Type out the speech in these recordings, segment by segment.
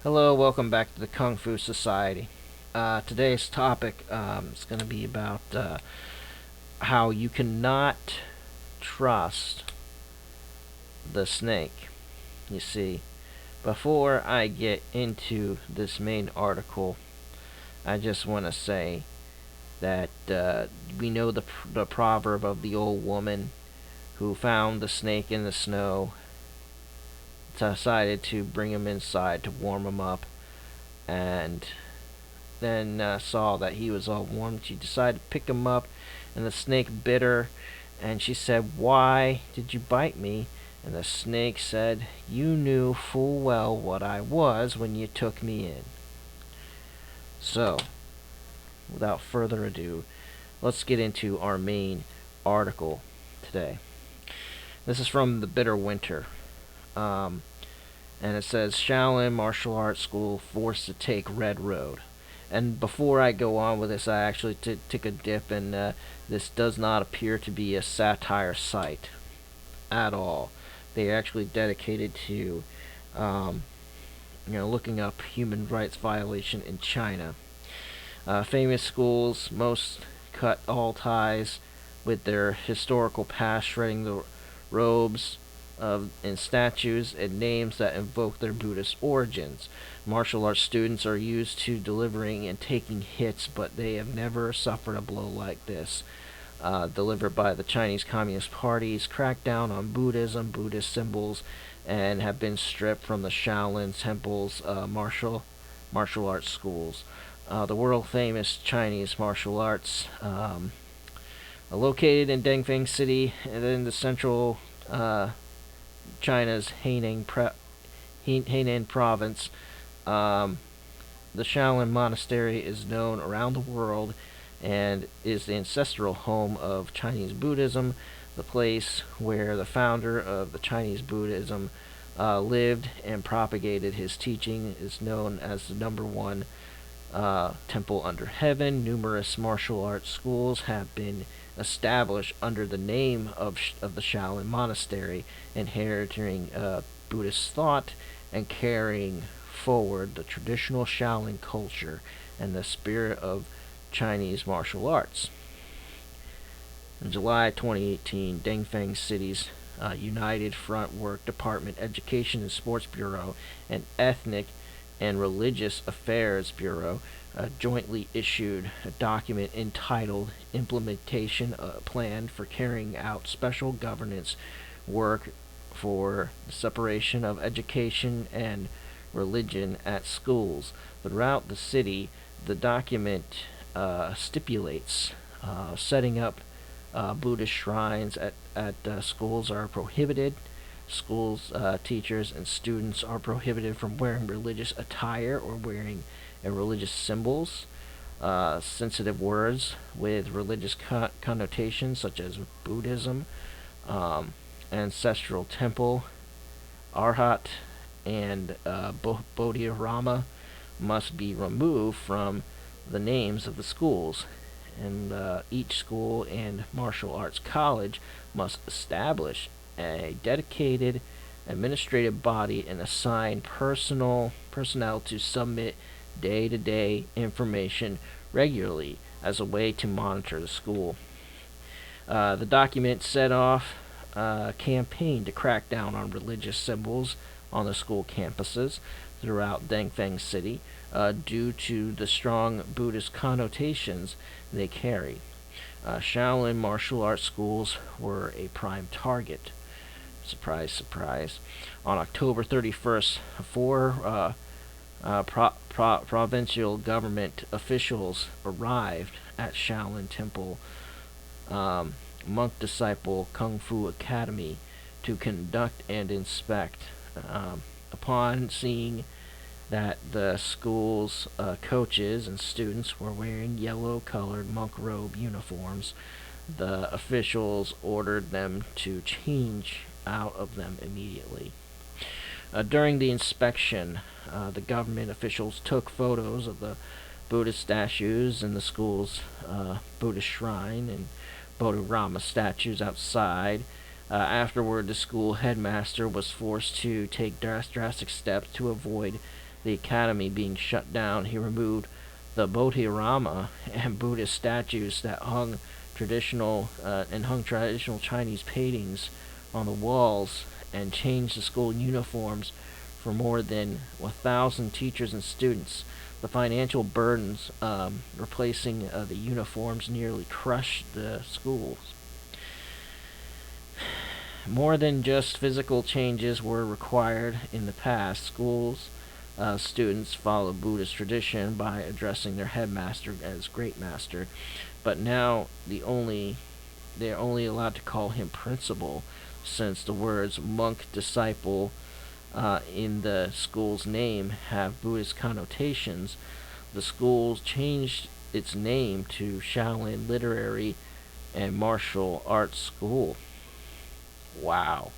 Hello, welcome back to the Kung Fu Society. Today's topic is going to be about how you cannot trust the snake. You see, before I get into this main article, I just want to say that we know the proverb of the old woman who found the snake in the snow, decided to bring him inside to warm him up, and then saw that he was all warm. She decided to pick him up, and the snake bit her. And she said, "Why did you bite me?" And the snake said, "You knew full well what I was when you took me in." So, without further ado, let's get into our main article today. This is from the Bitter Winter. Um, and it says Shaolin Martial Arts School forced to take Red Road. And before I go on with this, I actually took a dip, and this does not appear to be a satire site at all. They are actually dedicated to, um, looking up human rights violation in China. Famous schools, most cut all ties with their historical past, shredding the robes and statues and names that invoke their Buddhist origins. Martial arts students are used to delivering and taking hits, but they have never suffered a blow like this. Delivered by the Chinese Communist Party's crackdown on Buddhism, Buddhist symbols, and have been stripped from the Shaolin temple's martial arts schools. The world famous Chinese martial arts, located in Dengfeng City, and in the central China's Hainan province. The Shaolin Monastery is known around the world and is the ancestral home of Chinese Buddhism, the place where the founder of the Chinese Buddhism lived and propagated his teaching, is known as the number one temple under heaven. Numerous martial arts schools have been established under the name of the Shaolin Monastery, inheriting Buddhist thought and carrying forward the traditional Shaolin culture and the spirit of Chinese martial arts. In July 2018, Dengfeng City's United Front Work Department, Education and Sports Bureau, and Ethnic and Religious Affairs Bureau jointly issued a document entitled Implementation Plan for Carrying Out Special Governance Work for the Separation of Education and Religion at Schools. Throughout the city, the document stipulates setting up Buddhist shrines at schools are prohibited. Schools, teachers, and students are prohibited from wearing religious attire or wearing religious symbols, sensitive words with religious connotations such as Buddhism, ancestral temple, Arhat, and Bodhirama must be removed from the names of the schools. And each school and martial arts college must establish a dedicated administrative body and assign personnel to submit day-to-day information regularly as a way to monitor the school. The document set off a campaign to crack down on religious symbols on the school campuses throughout Dengfeng City due to the strong Buddhist connotations they carry. Shaolin martial arts schools were a prime target. Surprise, surprise. On October 31st, four provincial government officials arrived at Shaolin Temple monk disciple Kung Fu Academy to conduct and inspect. Upon seeing that the school's coaches and students were wearing yellow colored monk robe uniforms, the officials ordered them to change out of them immediately. During the inspection, the government officials took photos of the Buddhist statues in the school's Buddhist shrine and Bodhirama statues outside. Afterward, the school headmaster was forced to take drastic steps to avoid the academy being shut down, he removed the Bodhirama and Buddhist statues that hung traditional Chinese paintings on the walls, and changed the school uniforms for more than 1,000 teachers and students. The financial burdens replacing the uniforms nearly crushed the schools. More than just physical changes were required in the past. Students follow Buddhist tradition by addressing their headmaster as Great Master, but now they're only allowed to call him principal, since the words monk, disciple in the school's name have Buddhist connotations. The school changed its name to Shaolin Literary and Martial Arts School. Wow.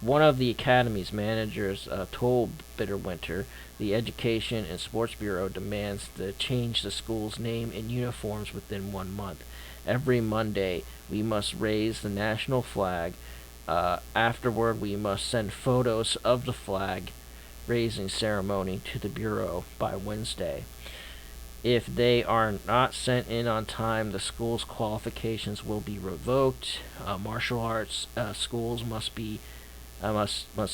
One of the academy's managers told Bitterwinter, the Education and Sports Bureau demands to change the school's name and uniforms within 1 month. Every Monday, we must raise the national flag. Afterward, we must send photos of the flag raising ceremony to the Bureau by Wednesday. If they are not sent in on time, the school's qualifications will be revoked. Martial arts schools must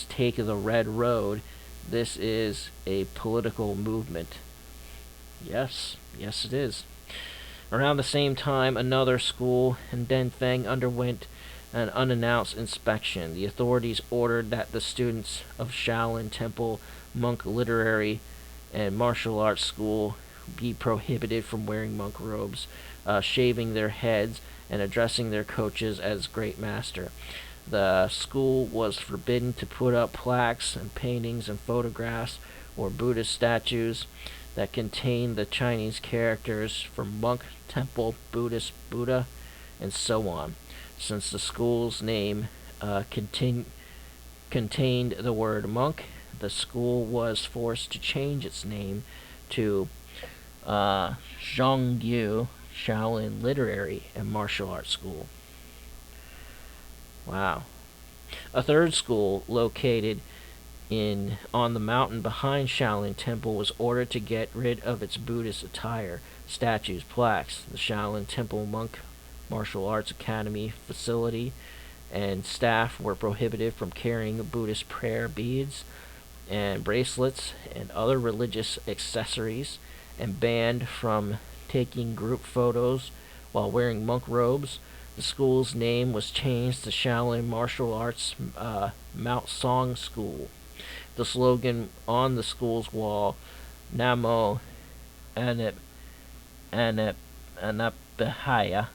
take the red road. This is a political movement. Yes, it is. Around the same time, another school in Denfeng underwent an unannounced inspection. The authorities ordered that the students of Shaolin Temple Monk Literary and Martial Arts School be prohibited from wearing monk robes, shaving their heads, and addressing their coaches as Great Master. The school was forbidden to put up plaques and paintings and photographs or Buddhist statues that contain the Chinese characters for monk, temple, Buddhist, Buddha, and so on. Since the school's name contained the word monk, the school was forced to change its name to Zhongyu Shaolin Literary and Martial Arts School. Wow. A third school located on the mountain behind Shaolin Temple was ordered to get rid of its Buddhist attire, statues, plaques. The Shaolin Temple Monk Martial Arts Academy facility and staff were prohibited from carrying Buddhist prayer beads and bracelets and other religious accessories, and banned from taking group photos while wearing monk robes. The school's name was changed to Shaolin Martial Arts Mount Song School. The slogan on the school's wall, Namo Anapahaya,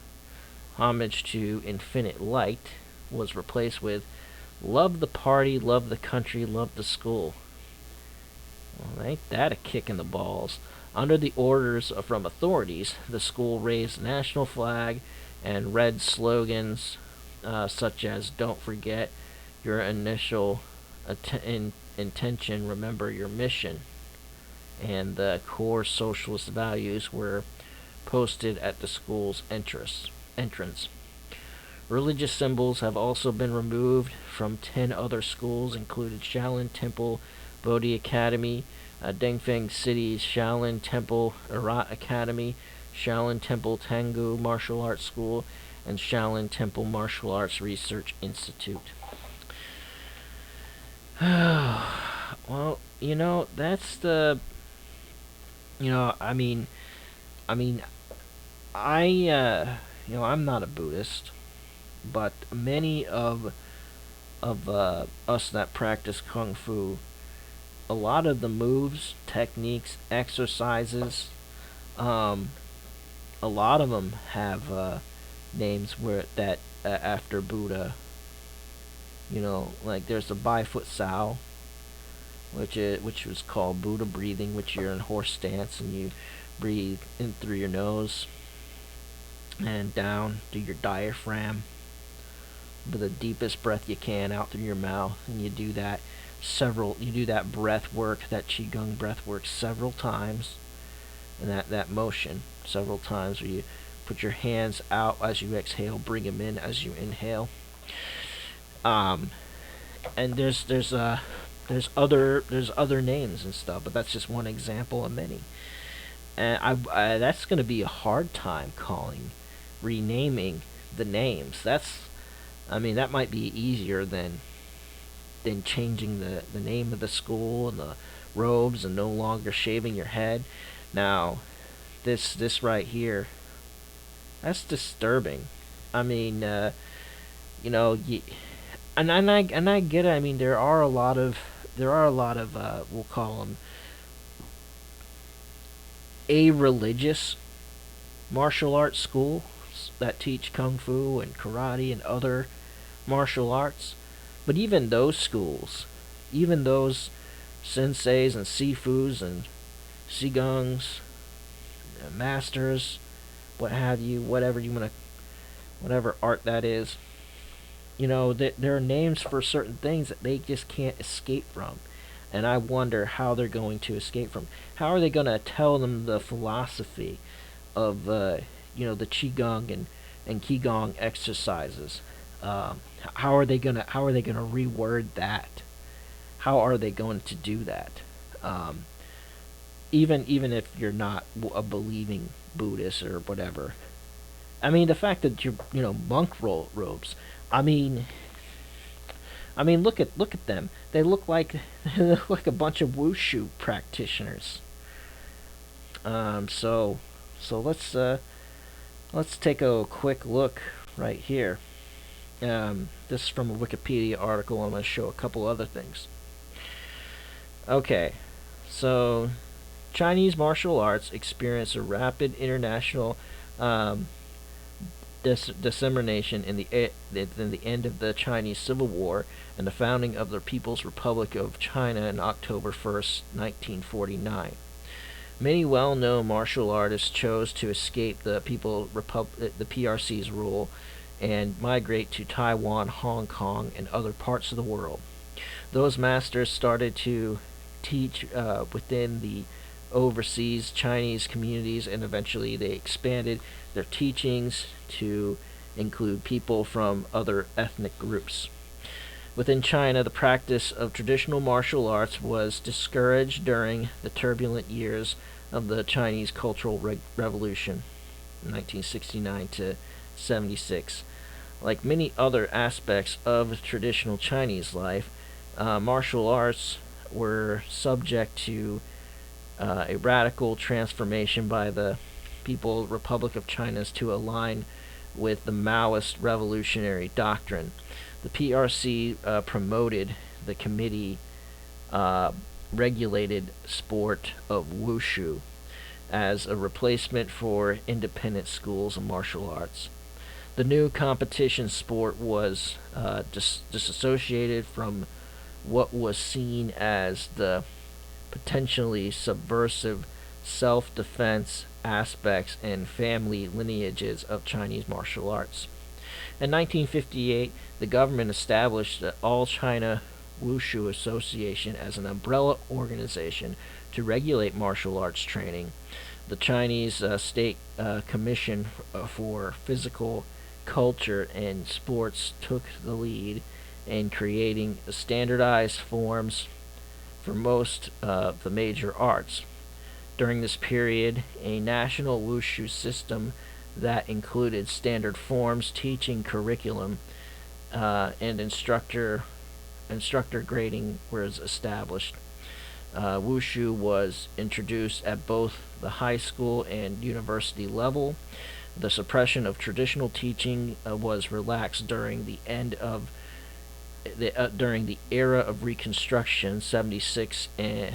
homage to infinite light, was replaced with love the party, love the country, love the school. Well, ain't that a kick in the balls? Under the orders from authorities, the school raised the national flag and read slogans such as "Don't forget your initial intention, remember your mission," and the core socialist values were posted at the school's entrance. Religious symbols have also been removed from 10 other schools, including Shaolin Temple Bodhi Academy, Dengfeng City's Shaolin Temple Arat Academy, Shaolin Temple Tangu Martial Arts School, and Shaolin Temple Martial Arts Research Institute. Well, that's the, I'm not a Buddhist, but many of us that practice Kung Fu, a lot of the moves, techniques, exercises, a lot of them have names after Buddha. Like there's the Baifoot Sao, which was called Buddha breathing, which you're in horse stance and you breathe in through your nose and down through your diaphragm with the deepest breath you can out through your mouth, and you do that breath work, that qigong breath work several times, and that motion several times where you put your hands out as you exhale, bring them in as you inhale. And there's there's other names and stuff, but that's just one example of many. And that's going to be a hard time renaming the names. I mean, that might be easier than changing the name of the school and the robes and no longer shaving your head. Now, this right here, that's disturbing. I mean, and I get it. I mean, there are a lot of we'll call them a religious martial arts schools that teach kung fu and karate and other martial arts. But even those schools, even those senseis and sifus and sigungs, masters, what have you, whatever art that is, there are names for certain things that they just can't escape from. And I wonder how they're going to escape from. How are they going to tell them the philosophy of, the qigong and qigong exercises? How are they gonna reword that? How are they going to do that? Um, even if you're not a believing Buddhist or whatever. I mean, the fact that you're monk robes. I mean, look at them. They look like they look like a bunch of wushu practitioners. So let's take a quick look right here. This is from a Wikipedia article. I'm going to show a couple other things. Okay, so Chinese martial arts experienced a rapid international um, dissemination in the end of the Chinese Civil War and the founding of the People's Republic of China on October 1st, 1949. Many well-known martial artists chose to escape the PRC's rule and migrate to Taiwan, Hong Kong, and other parts of the world. Those masters started to teach within the overseas Chinese communities, and eventually they expanded their teachings to include people from other ethnic groups. Within China, the practice of traditional martial arts was discouraged during the turbulent years of the Chinese Cultural Revolution, 1969 to 76. Like many other aspects of traditional Chinese life, martial arts were subject to a radical transformation by the People's Republic of China to align with the Maoist revolutionary doctrine. The PRC promoted the committee regulated sport of wushu as a replacement for independent schools of martial arts. The new competition sport was disassociated from what was seen as the potentially subversive self-defense aspects and family lineages of Chinese martial arts. In 1958, the government established the All China Wushu Association as an umbrella organization to regulate martial arts training. The Chinese State Commission for Physical Culture and Sports took the lead in creating standardized forms for most of the major arts. During this period, a national wushu system that included standard forms, teaching curriculum, and instructor grading was established. Wushu was introduced at both the high school and university level. The suppression of traditional teaching was relaxed during the era of Reconstruction, 76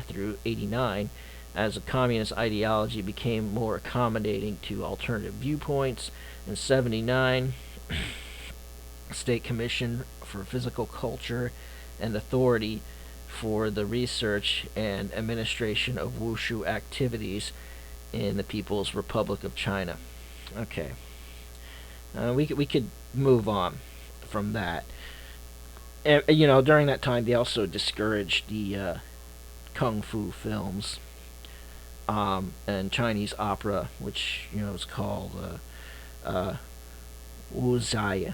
through 89, as the communist ideology became more accommodating to alternative viewpoints. In 79, State Commission for Physical Culture and Authority for the Research and Administration of Wushu Activities in the People's Republic of China. Okay, we could move on from that. During that time, they also discouraged the kung fu films and Chinese opera, which is called wuxia.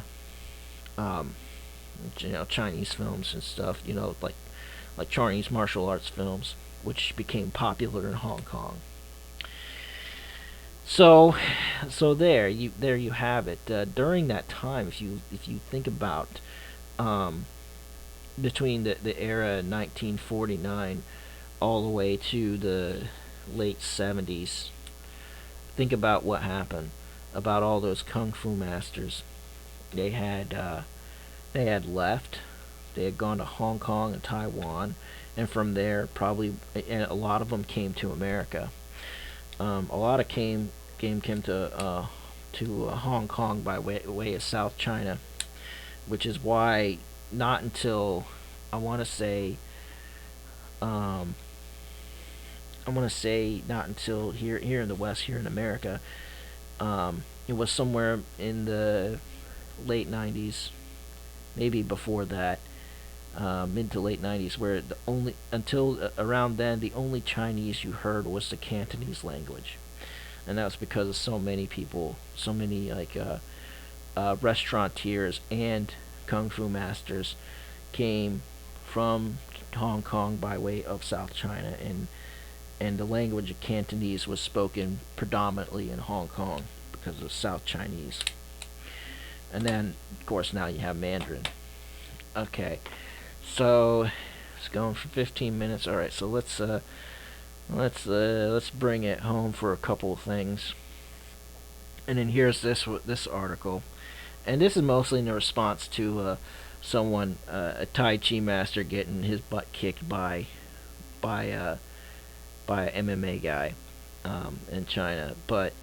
Chinese films and stuff. Like like Chinese martial arts films, which became popular in Hong Kong. So, so there you have it. During that time, if you think about um, between the era 1949 all the way to the late 70s, think about what happened about all those kung fu masters. They had they had left. They had gone to Hong Kong and Taiwan, and from there, probably, and a lot of them came to America. A lot of came to Hong Kong by way of South China, which is why not until I want to say um, I want to say not until here in the West, here in America, it was somewhere in the late 90s, maybe before that, mid to late 90s, where the only until around then the only Chinese you heard was the Cantonese language, and that was because of so many people, so many restaurateurs and kung fu masters came from Hong Kong by way of South China, and the language of Cantonese was spoken predominantly in Hong Kong because of South Chinese. And then, of course, now you have Mandarin. Okay, so it's going for 15 minutes. All right, so let's bring it home for a couple of things. And then here's this article, and this is mostly in response to someone, a Tai Chi master, getting his butt kicked by uh, by an MMA guy in China, but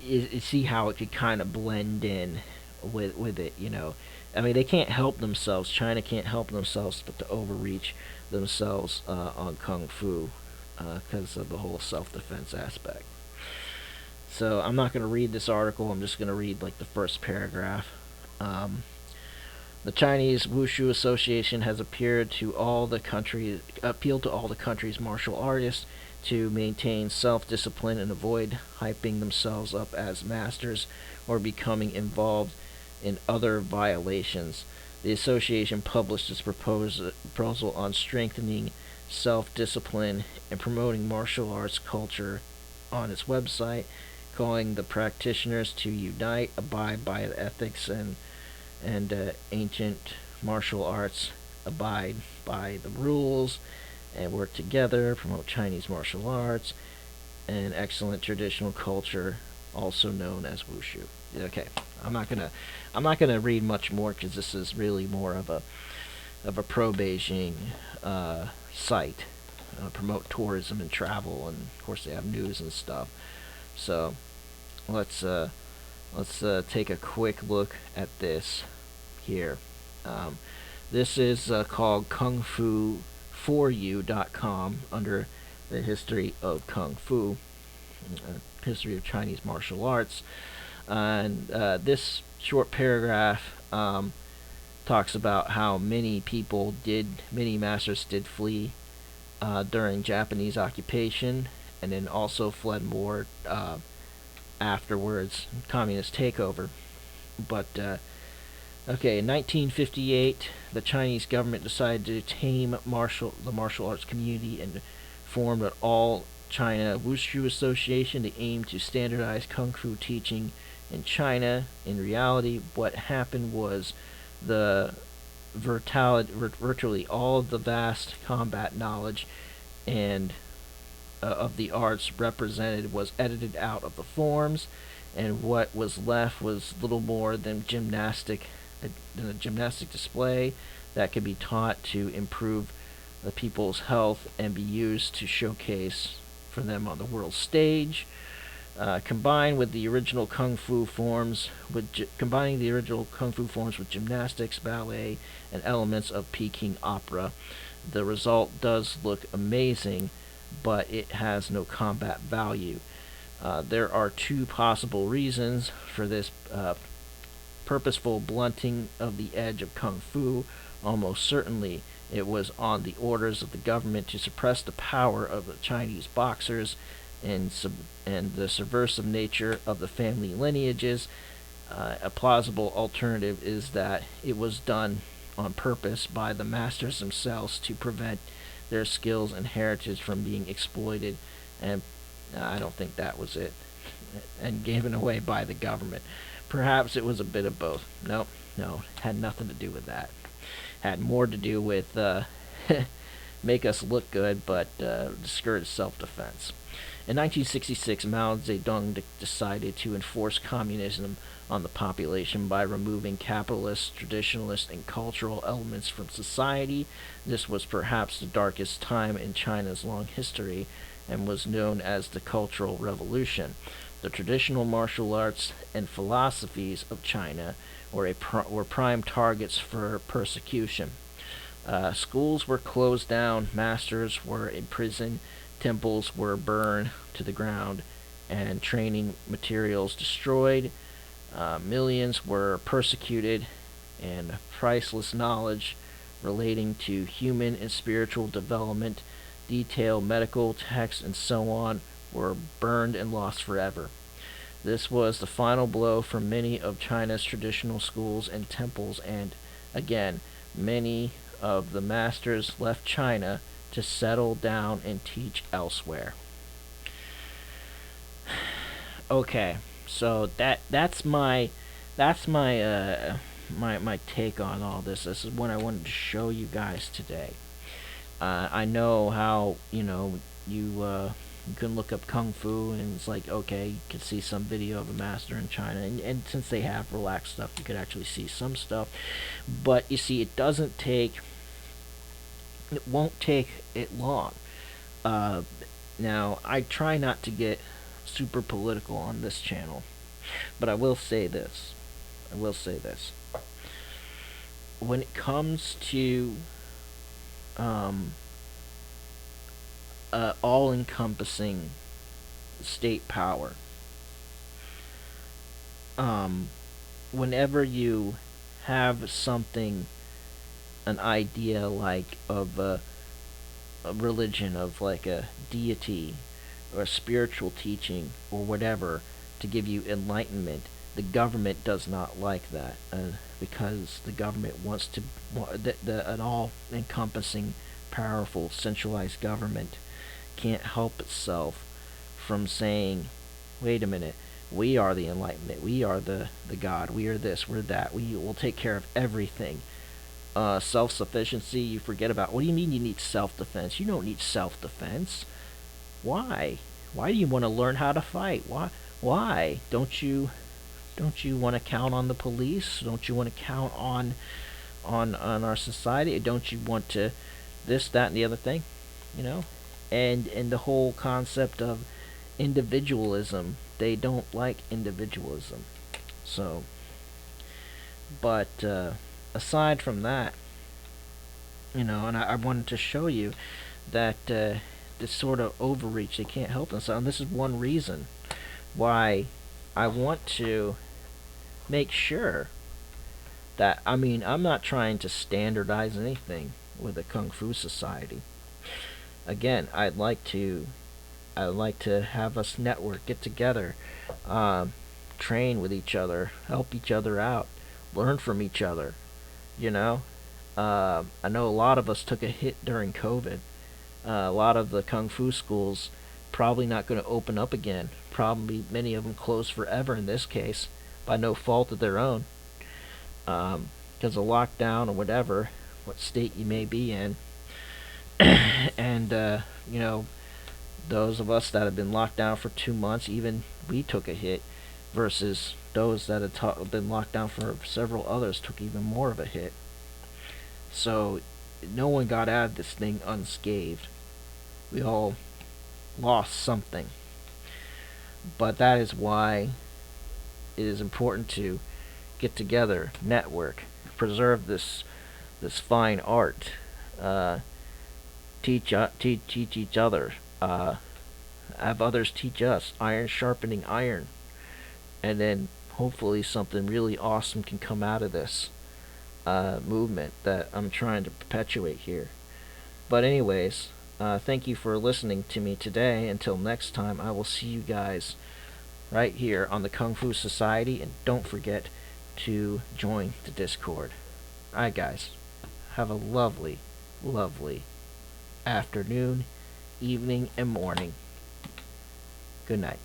you see how it could kind of blend in with it, you know. I mean, they can't help themselves. China can't help themselves but to overreach themselves on kung fu because of the whole self-defense aspect. So I'm not going to read this article. I'm just going to read like the first paragraph. Um, the Chinese Wushu Association has appealed to all the country's martial artists to maintain self-discipline and avoid hyping themselves up as masters or becoming involved in other violations. The association published its proposal on strengthening self-discipline and promoting martial arts culture on its website, calling the practitioners to unite, abide by the ethics and ancient martial arts, abide by the rules, and work together, promote Chinese martial arts and excellent traditional culture, also known as Wushu. Okay, I'm not gonna read much more because this is really more of a pro Beijing site, promote tourism and travel, and of course they have news and stuff. So let's take a quick look at this here. Um, this is called kungfu4u.com under the history of kung fu, history of Chinese martial arts. And this short paragraph talks about how many masters did flee during Japanese occupation, and then also fled more afterwards, communist takeover. But okay, in 1958, the Chinese government decided to tame the martial arts community and formed an all-China Wushu Association. They aimed to standardize kung fu teaching in China. In reality, what happened was the virtually all of the vast combat knowledge and of the arts represented was edited out of the forms, and what was left was little more than a gymnastic display that could be taught to improve the people's health and be used to showcase for them on the world stage. Combining the original kung fu forms with gymnastics, ballet, and elements of Peking opera, the result does look amazing, but it has no combat value. There are two possible reasons for this purposeful blunting of the edge of kung fu. Almost certainly, it was on the orders of the government to suppress the power of the Chinese boxers and the subversive nature of the family lineages. A plausible alternative is that it was done on purpose by the masters themselves to prevent their skills and heritage from being exploited, and I don't think that was it, and given away by the government. Perhaps it was a bit of both. No, had nothing to do with that. Had more to do with make us look good, but discourage self-defense. In 1966, Mao Zedong decided to enforce communism on the population by removing capitalist, traditionalist, and cultural elements from society. This was perhaps the darkest time in China's long history and was known as the Cultural Revolution. The traditional martial arts and philosophies of China were prime targets for persecution. Schools were closed down, masters were imprisoned, temples were burned to the ground, and training materials destroyed. Millions were persecuted, and priceless knowledge relating to human and spiritual development, detailed medical texts, and so on were burned and lost forever. This was the final blow for many of China's traditional schools and temples, and again, many of the masters left China to settle down and teach elsewhere. Okay, so that's my my take on all this. This is what I wanted to show you guys today. I know how you can look up kung fu, and it's like, okay, you can see some video of a master in China, and since they have relaxed stuff, you could actually see some stuff. But you see, it won't take it long. Now, I try not to get super political on this channel, but I will say this. When it comes to all-encompassing state power, whenever you have something, an idea like of a religion, of like a deity or a spiritual teaching or whatever to give you enlightenment, the government does not like that, because the government wants to an all-encompassing, powerful, centralized government can't help itself from saying, wait a minute, we are the enlightenment, we are the God, we are this, we're that, we will take care of everything. Self-sufficiency, you forget about. What do you mean you need self-defense? You don't need self-defense. Why? Why do you want to learn how to fight? Why? Don't you want to count on the police? Don't you want to count on our society? Don't you want to this, that, and the other thing? And the whole concept of individualism. They don't like individualism. So, but aside from that, and I wanted to show you that this sort of overreach, they can't help themselves. And this is one reason why I want to make sure that, I'm not trying to standardize anything with the Kung Fu Society. Again, I'd like to have us network, get together, train with each other, help each other out, learn from each other. I know a lot of us took a hit during COVID. A lot of the Kung Fu schools probably not going to open up again. Probably many of them closed forever in this case, by no fault of their own, because of lockdown or whatever, what state you may be in. And those of us that have been locked down for 2 months, even we took a hit, versus those that had been locked down for several others took even more of a hit. So no one got out of this thing unscathed. We all lost something. But that is why it is important to get together, network, preserve this fine art, teach each other, have others teach us, iron sharpening iron, and then hopefully something really awesome can come out of this movement that I'm trying to perpetuate here. But anyways, thank you for listening to me today. Until next time, I will see you guys right here on the Kung Fu Society, and don't forget to join the Discord. Alright guys. have a lovely, lovely afternoon, evening, and morning. Good night.